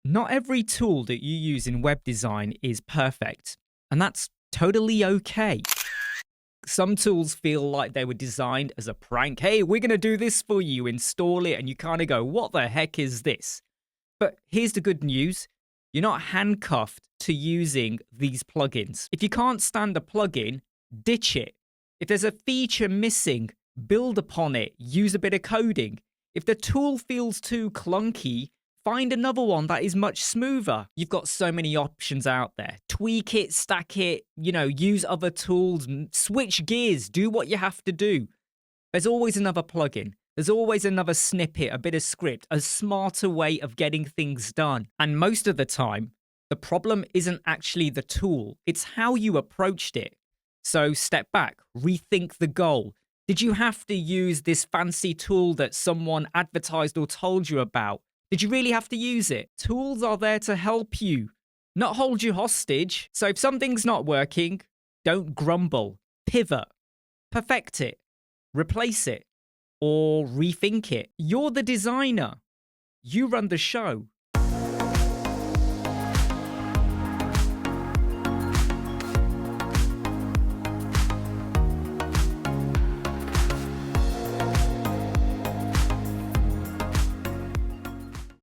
Not every tool that you use in web design is perfect, and that's totally okay. Some tools feel like they were designed as a prank. Hey, we're going to do this for you, install it, and you kind of go, what the heck is this? But here's the good news. You're not handcuffed to using these plugins. If you can't stand a plugin, ditch it. If there's a feature missing, build upon it, use a bit of coding. If the tool feels too clunky, find another one that is much smoother. You've got so many options out there. Tweak it, stack it, use other tools, switch gears, do what you have to do. There's always another plugin. There's always another snippet, a bit of script, a smarter way of getting things done. And most of the time, the problem isn't actually the tool. It's how you approached it. So step back, rethink the goal. Did you have to use this fancy tool that someone advertised or told you about? Did you really have to use it? Tools are there to help you, not hold you hostage. So if something's not working, don't grumble. Pivot. Perfect it. Replace it. Or rethink it. You're the designer. You run the show.